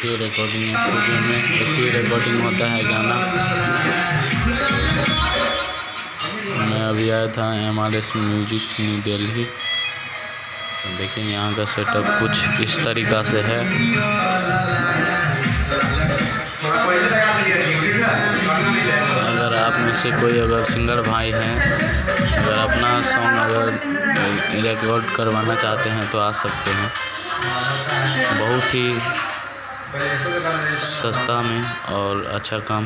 देखिए recording studio में ऐसी रिकॉर्डिंग होता है गाना। मैं अभी आया था MRS म्यूजिक न्यू दिल्ली। तो देखिए यहाँ का सेटअप कुछ इस तरीक़ा से है। अगर आप में से कोई अगर सिंगर भाई हैं, अगर अपना सॉन्ग अगर रिकॉर्ड करवाना चाहते हैं तो आ सकते हैं, बहुत ही सस्ता में और अच्छा काम।